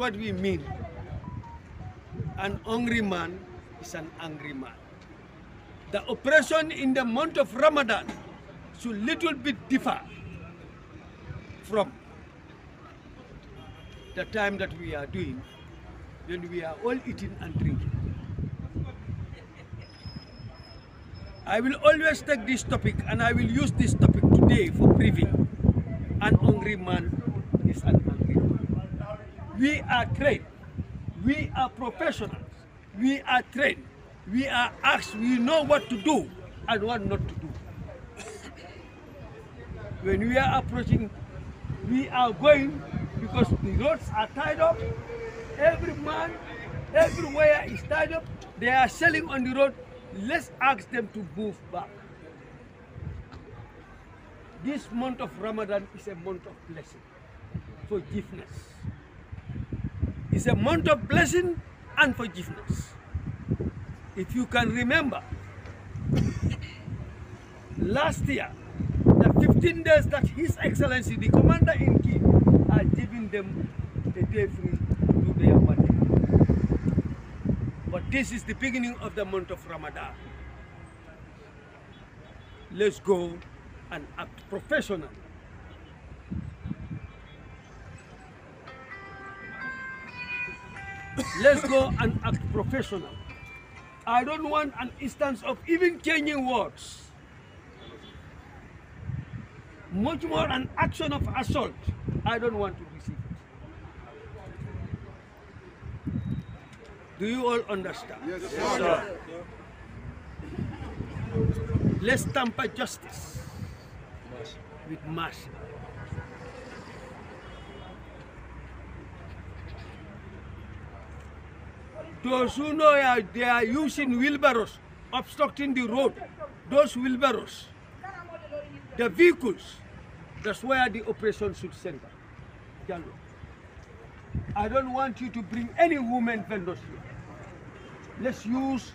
what we mean. An hungry man is an angry man. The operation in the month of Ramadan should little bit differ from the time that we are doing when we are all eating and drinking. I will always take this topic and I will use this topic today for briefing. An hungry man is an angry man. We are trained. We are professionals. We are trained. We are asked. We know what to do and what not to do. When we are approaching, we are going because the roads are tied up. Every man, everywhere is tied up. They are selling on the road. Let's ask them to move back. This month of Ramadan is a month of blessing, forgiveness. It's a month of blessing and forgiveness. If you can remember, last year, the 15 days that His Excellency, the Commander-in-Chief, had given them a day free to do their work. But this is the beginning of the month of Ramadan. Let's go and act professionally. Let's go and act professional. I don't want an instance of even changing words. Much more an action of assault. I don't want to receive it. Do you all understand? Yes, sir. Let's tamper justice with mercy. Those who know they are using wheelbarrows, obstructing the road, those wheelbarrows, the vehicles, that's where the operation should center. I don't want you to bring any women vendors here. Let's use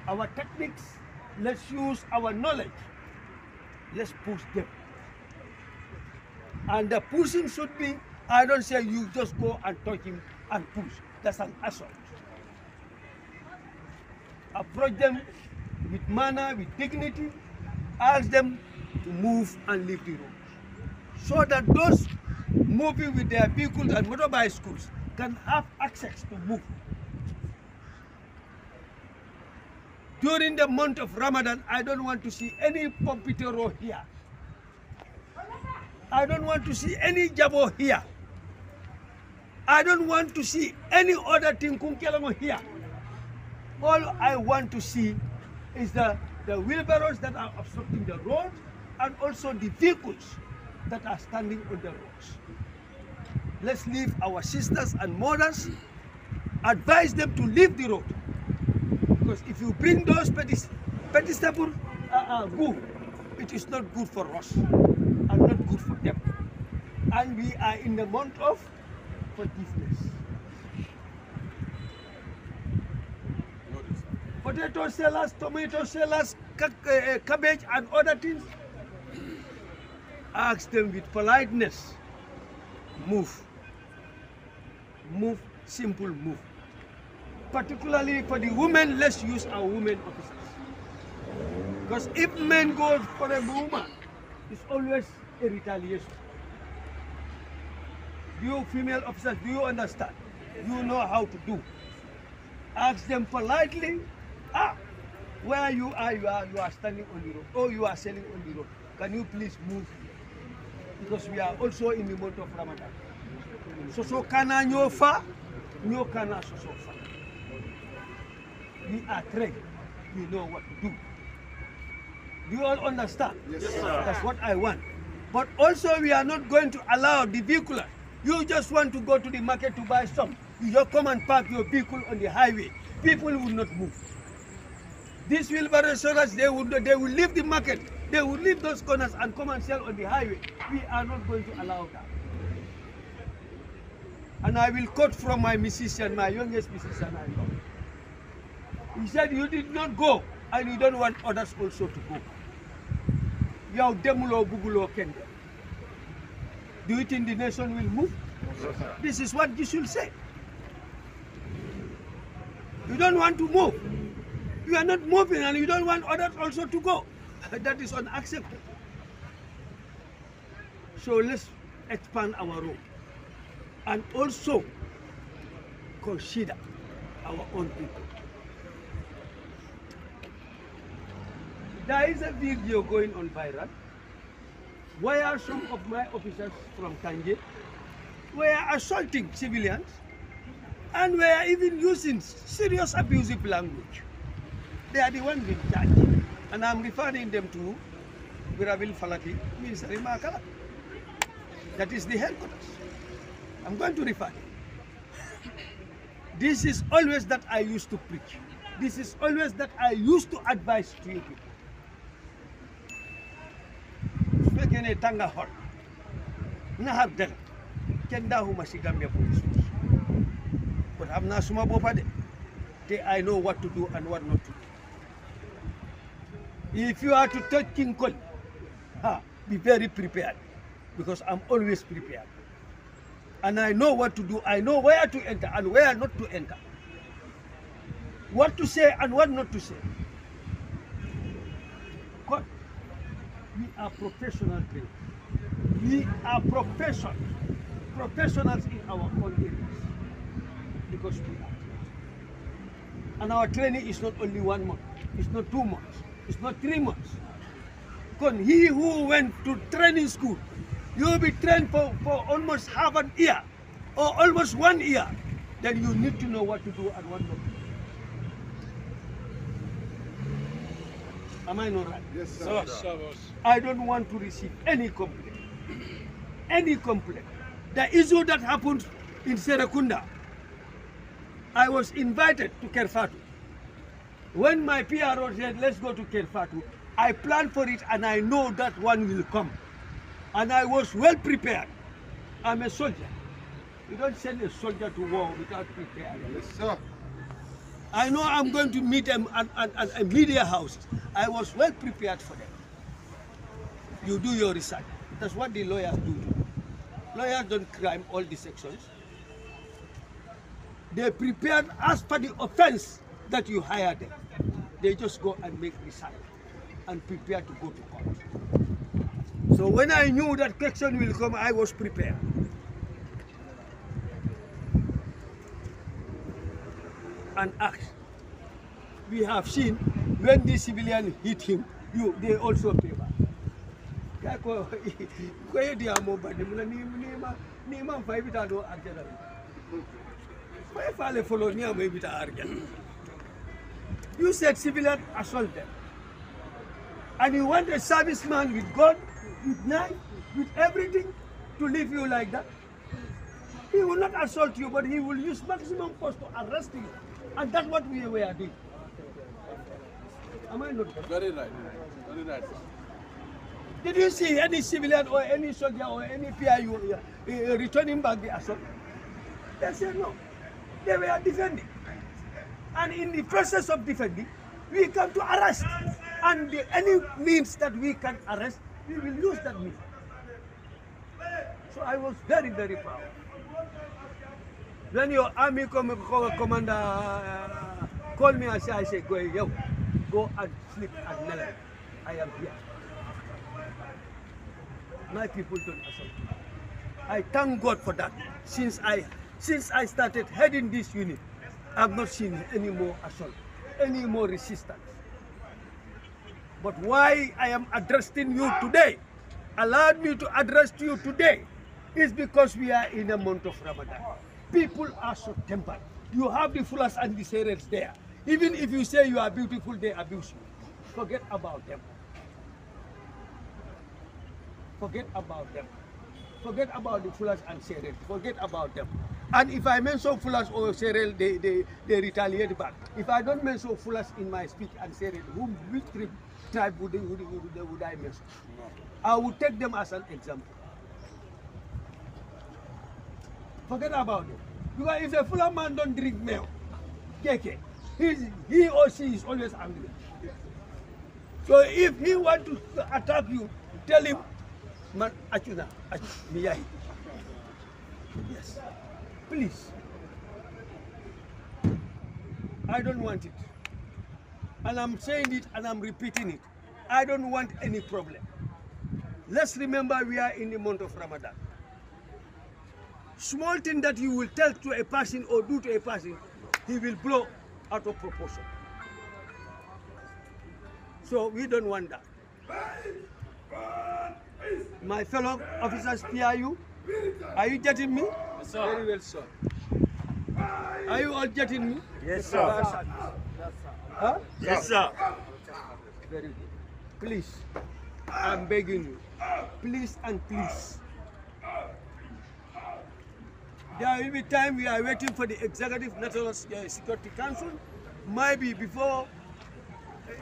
our techniques, let's use our knowledge, let's push them. And the pushing should be, I don't say you just go and touch him and push. That's an assault. Approach them with manner, with dignity, ask them to move and leave the road, so that those moving with their vehicles and motorbicycles can have access to move. During the month of Ramadan, I don't want to see any pompitero here. I don't want to see any jabo here. I don't want to see any other thing here. All I want to see is the wheelbarrows that are obstructing the road and also the vehicles that are standing on the roads. Let's leave our sisters and mothers, advise them to leave the road. Because if you bring those pedestable good, it is not good for us and not good for them. And we are in the month of forgiveness. Potato sellers, tomato sellers, cabbage and other things, ask them with politeness, move. Move, simple move. Particularly for the women, let's use our women officers. Because if men go for a woman, it's always a retaliation. You female officers, do you understand? You know how to do. Ask them politely, where you are standing on the road, or you are selling on the road. Can you please move? Because we are also in the month of Ramadan. So kana nyofa, nyo kana so fa. We are trained. We know what to do. Do you all understand? Yes, sir. That's what I want. But also we are not going to allow the vehicular. You just want to go to the market to buy some. You just come and park your vehicle on the highway. People will not move. These wheelbarrow sellers, they will leave the market. They will leave those corners and come and sell on the highway. We are not going to allow that. And I will quote from my musician, my youngest musician I know. He said, you did not go, and you don't want others also to go. Yaw demulo bugulo kende. Do you think the nation will move? This is what you should say. You don't want to move. You are not moving and you don't want others also to go. That is unacceptable. So let's expand our role and also consider our own people. There is a video going on viral where some of my officers from Kanje were assaulting civilians and were even using serious abusive language. They are the ones in charge. And I'm referring them to Birabil Falaki, Minister Makala. That is the headquarters. I'm going to refer them. This is always that I used to preach. This is always that I used to advise to you people. Speaking a Tanga hall. Nahab Dela. Kenda Humasi Gambia police. But I'm not Suma Bopade. I know what to do and what not to do. If you are to touch King Colley, be very prepared, because I'm always prepared. And I know what to do, I know where to enter and where not to enter. What to say and what not to say. God, we are professional trainers. We are professionals in our own areas, because we are. And our training is not only 1 month, it's not 2 months, it's not 3 months. Because he who went to training school, you will be trained for almost half an year or almost 1 year. Then you need to know what to do and what not to do. Am I not right? Yes, sir. I don't want to receive any complaint. Any complaint. The issue that happened in Serekunda, I was invited to Kerfatu. When my PRO said, let's go to Kerfatu, I planned for it and I know that one will come. And I was well prepared. I'm a soldier. You don't send a soldier to war without preparing. Yes, sir. I know I'm going to meet them at a media house. I was well prepared for them. You do your research. That's what the lawyers do. Lawyers don't crime all the sections. They prepared as per the offense that you hire them. They just go and make research and prepare to go to court. So when I knew that question will come, I was prepared. And act. We have seen when the civilian hit him, they also pay back. You said civilian assault them. And you want a serviceman with gun, with knife, with everything to leave you like that? He will not assault you, but he will use maximum force to arrest you. And that's what we were doing. Am I not? Very right. Very right. Did you see any civilian or any soldier or any PIU returning back the assault? They said no. They were defending. And in the process of defending, we come to arrest. And any means that we can arrest, we will use that means. So I was very, very proud. When your army commander called me and said, I said, go and sleep at Nela. I am here. My people don't assault me. I thank God for that. Since I started heading this unit, I've not seen any more assault, any more resistance. But why I am addressing you today, allowed me to address you today, is because we are in a month of Ramadan. People are so tempered. You have the Fulas and the Serels there. Even if you say you are beautiful, they abuse you. Forget about them. Forget about them. Forget about the Fulas and Serels. Forget about them. And if I mention Fulas or Serel, they retaliate back. If I don't mention Fulas in my speech and Serel, which tribe would I mention? I would take them as an example. Forget about it. Because if a Fuller man don't drink milk, he or she is always angry. So if he want to attack you, tell him, man, achuna, miyai. Yes. Please. I don't want it. And I'm saying it and I'm repeating it. I don't want any problem. Let's remember we are in the month of Ramadan. Small thing that you will tell to a person or do to a person, he will blow out of proportion. So we don't want that. My fellow officers, PRU, are you getting me? Yes, sir. Very well, sir. Are you all getting me? Yes, sir. Huh? Yes, sir. Very good. Please, I'm begging you. Please and please. There will be time we are waiting for the Executive National Security Council. Maybe before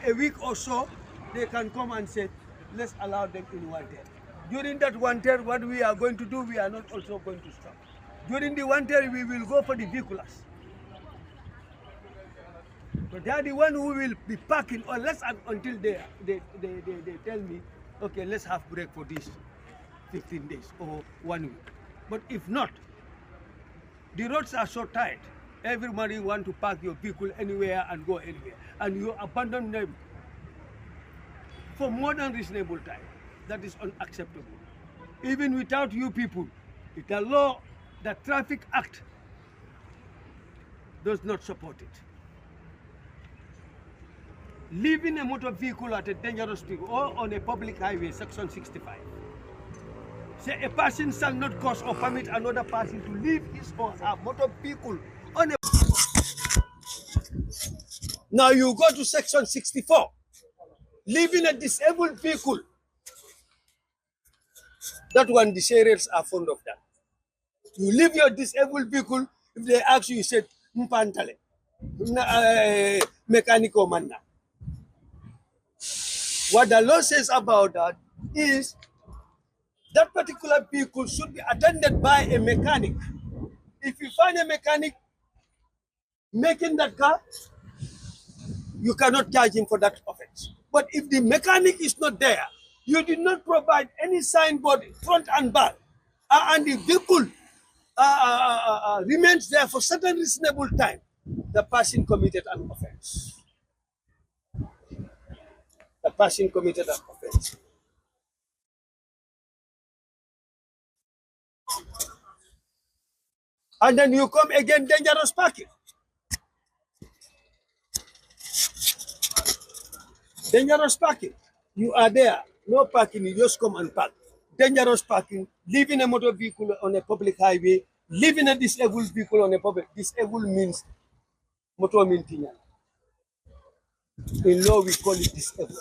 a week or so, they can come and say, let's allow them in 1/3. During that 1/3, what we are going to do, we are not also going to stop. During the 1/3, we will go for the vehicles. So they are the one who will be parking unless and until they tell me, okay, let's have break for this 15 days or 1 week. But if not, the roads are so tight. Everybody want to park your vehicle anywhere and go anywhere, and you abandon them for more than reasonable time. That is unacceptable. Even without you people, the law, the Traffic Act does not support it. Leaving a motor vehicle at a dangerous speed or on a public highway, section 65. Say a person shall not cause or permit another person to leave his or her motor vehicle on a... Now you go to section 64. Leaving a disabled vehicle. That one, the sheriffs are fond of that. You leave your disabled vehicle, if they ask you, you said, Mpantale, mechanical man. What the law says about that is that particular vehicle should be attended by a mechanic. If you find a mechanic making that car, you cannot charge him for that offense. But if the mechanic is not there, you did not provide any signboard front and back, and the vehicle remains there for certain reasonable time, the person committed an offense. The person committed an offense. And then you come again, dangerous parking. Dangerous parking. You are there, no parking, you just come and park. Dangerous parking, leaving a motor vehicle on a public highway, leaving a disabled vehicle on a public. Disabled means motor mintinya. In law, we call it disabled.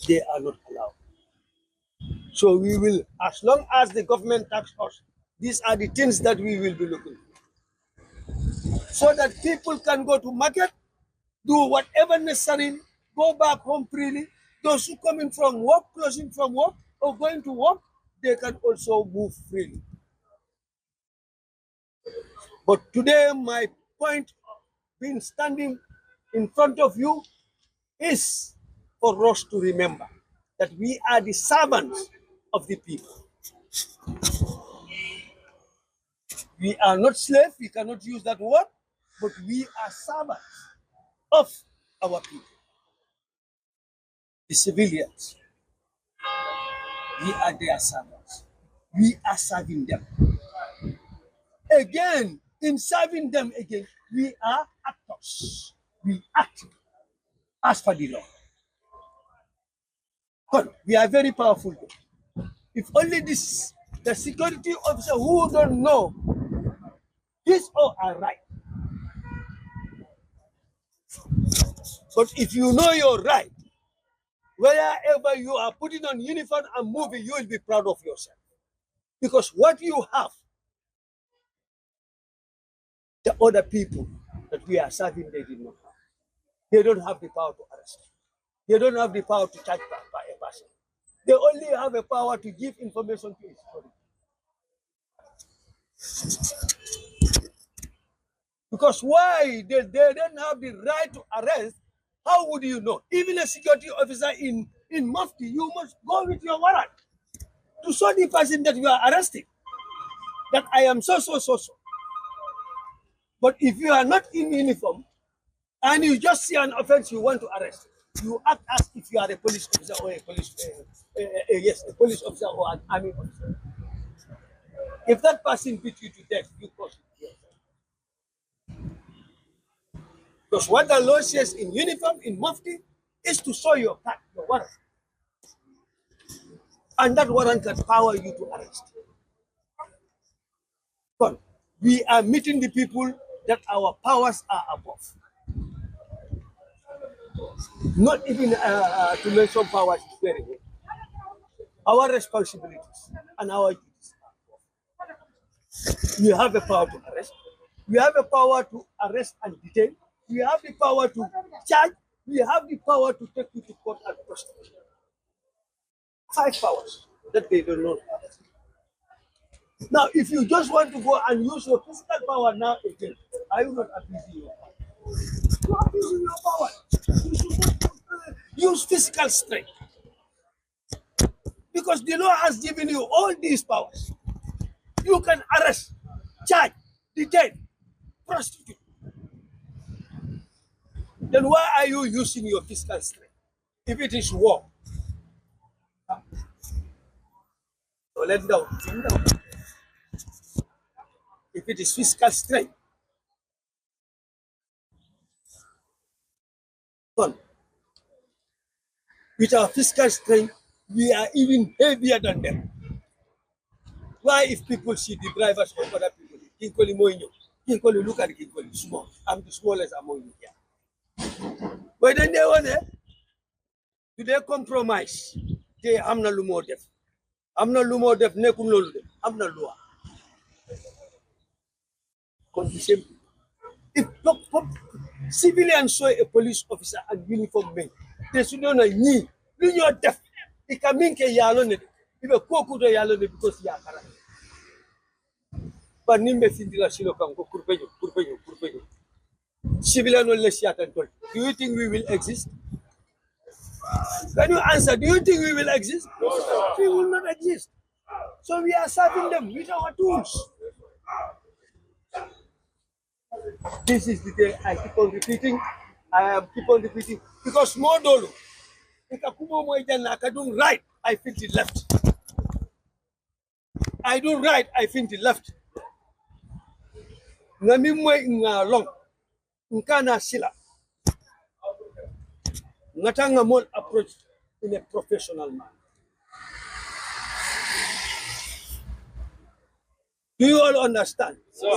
They are not allowed. So we will, as long as the government tax us, these are the things that we will be looking for. So that people can go to market, do whatever necessary, go back home freely. Those who coming from work, closing from work, or going to work, they can also move freely. But today, my point being standing in front of you is for us to remember that we are the servants of the people. We are not slaves, we cannot use that word, but we are servants of our people. The civilians, we are their servants. We are serving them. Again, in serving them again, we are actors. We act as per the law. God, we are very powerful. If only this, the security officer who don't know this all are right. But if you know your right, wherever you are putting on uniform and moving, you will be proud of yourself. Because what you have, the other people that we are serving, they did not have. They don't have the power to arrest. They don't have the power to charge by a person. They only have a power to give information to his body. Because why? They don't have the right to arrest. How would you know? Even a security officer in Mufti, you must go with your warrant to show the person that you are arresting. That I am so. But if you are not in uniform and you just see an offense you want to arrest, you act as if you are a police officer or a police, a police officer or an army officer. If that person beat you to death, you cause it. Because what the law says in uniform, in mufti, is to show your card, your warrant. And that warrant can power you to arrest. But we are meeting the people that our powers are above. Not even to mention powers is very good. Our responsibilities and our duties. We have the power to arrest. We have the power to arrest and detain. We have the power to charge. We have the power to take you to court and prosecute. 5 powers that they don't know. Now, if you just want to go and use your physical power now again, are you not abusing your power? You are abusing your power. You should not use physical strength. Because the law has given you all these powers. You can arrest, charge, detain, prosecute. Then why are you using your physical strength? If it is war, so let down, bring down. If it is physical strength, done. With our physical strength, we are even heavier than them. Why, if people see the drivers of other people, King Colley Moinho, King Colley, look at King Colley, small. I'm the smallest among you here. But then they want to, do they compromise? They am na lumo def. Am na lumo def nekun lolu def. Am na loi. Condition. If civilians saw a police officer and uniform men, they should know ni luño def. Ika minke yalo ne. Ibe koku do yalo ne because ya kara. But nimbe findila silo kango kurpeño. Civilian will let you attend. Do you think we will exist? Can you answer? Do you think we will exist? No, sir. We will not exist. So we are serving them with our tools. This is the day I keep on repeating. I keep on repeating because more dolo. If I do right, I feel the left. I do right, I feel the left. Ngami mo long. Nkana sila. Ngatanga more approach in a professional manner. Do you all understand? Sir.